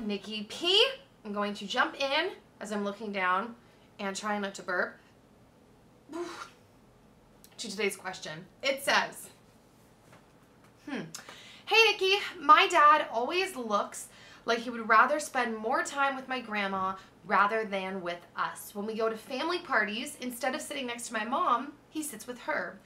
Nikki P. I'm going to jump in as I'm looking down and trying not to burp to today's question. It says, Hey Nikki, my dad always looks like he would rather spend more time with my grandma rather than with us. When we go to family parties, instead of sitting next to my mom, he sits with her.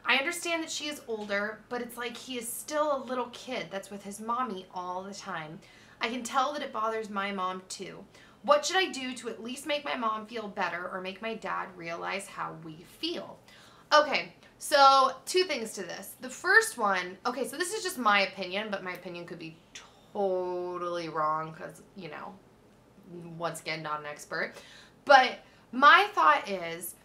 I understand that she is older, but it's like he is still a little kid that's with his mommy all the time. I can tell that it bothers my mom too. What should I do to at least make my mom feel better or make my dad realize how we feel? Okay, so 2 things to this. The first one, okay, so this is just my opinion, but my opinion could be totally wrong because, you know, once again, not an expert. But my thought is,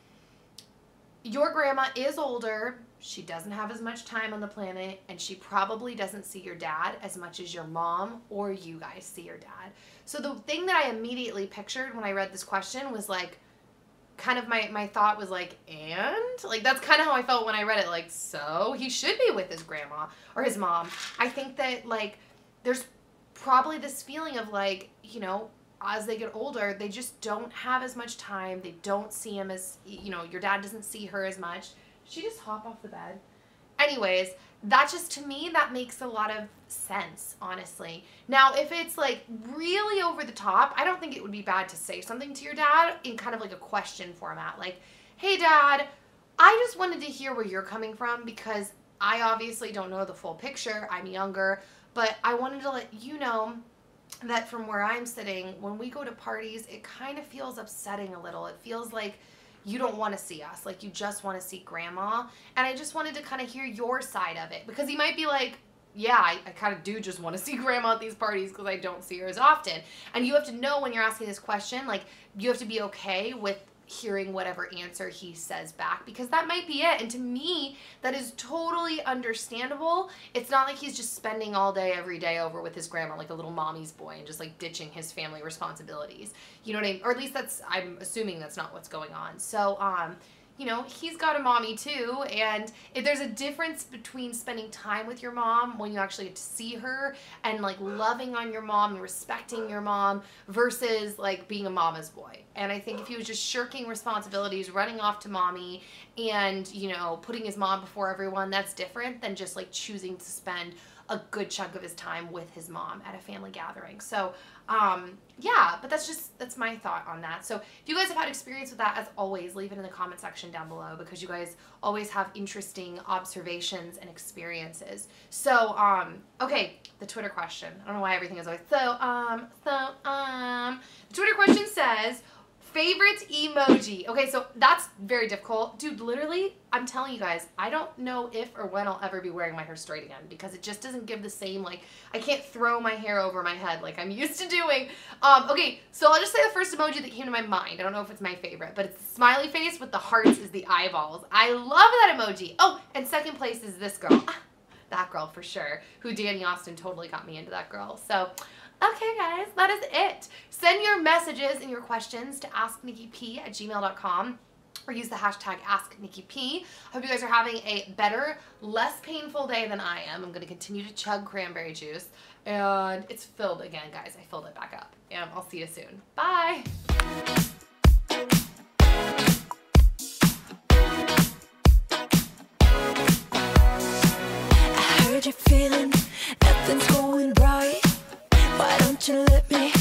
your grandma is older, she doesn't have as much time on the planet, and she probably doesn't see your dad as much as your mom or you guys see your dad. So the thing that I immediately pictured when I read this question was like, kind of my thought was like, and? Like, that's kind of how I felt when I read it. Like, so he should be with his grandma or his mom. I think that, like, there's probably this feeling of, like, you know, as they get older, they just don't have as much time. They don't see him as, you know, your dad doesn't see her as much. Did she just hop off the bed? Anyways, that just, to me, that makes a lot of sense, honestly. Now, if it's like really over the top, I don't think it would be bad to say something to your dad in kind of like a question format. Like, hey dad, I just wanted to hear where you're coming from because I obviously don't know the full picture. I'm younger, but I wanted to let you know that from where I'm sitting, when we go to parties, it kind of feels upsetting a little. It feels like you don't want to see us, like you just want to see grandma. And I just wanted to kind of hear your side of it, because he might be like, yeah, I kind of do just want to see grandma at these parties because I don't see her as often. And you have to know when you're asking this question, like, you have to be okay with hearing whatever answer he says back, because that might be it. And to me, that is totally understandable. It's not like he's just spending all day every day over with his grandma like a little mommy's boy and just like ditching his family responsibilities. You know what I mean? Or at least that's, I'm assuming that's not what's going on. So, you know, he's got a mommy too, and if there's a difference between spending time with your mom when you actually get to see her and like loving on your mom and respecting your mom versus like being a mama's boy. And I think if he was just shirking responsibilities, running off to mommy and, you know, putting his mom before everyone, that's different than just like choosing to spend a good chunk of his time with his mom at a family gathering. So, yeah, but that's my thought on that. So if you guys have had experience with that, as always, leave it in the comment section down below, because you guys always have interesting observations and experiences. So, okay, the Twitter question. I don't know why everything is always, the Twitter question says, favorite emoji. Okay, so that's very difficult. Dude, literally, I'm telling you guys, I don't know if or when I'll ever be wearing my hair straight again, because it just doesn't give the same, like, I can't throw my hair over my head like I'm used to doing. Okay, so I'll just say the first emoji that came to my mind. I don't know if it's my favorite, but it's the smiley face with the hearts is the eyeballs. I love that emoji. Oh, and second place is this girl. That girl for sure, who Danny Austin totally got me into that girl. So, okay guys, that is it. Send your messages and your questions to asknikkip@gmail.com or use the hashtag AskNikkiP. Hope you guys are having a better, less painful day than I am. I'm going to continue to chug cranberry juice, and it's filled again, guys. I filled it back up, and I'll see you soon. Bye! I heard you're feeling nothing's going right. Why don't you let me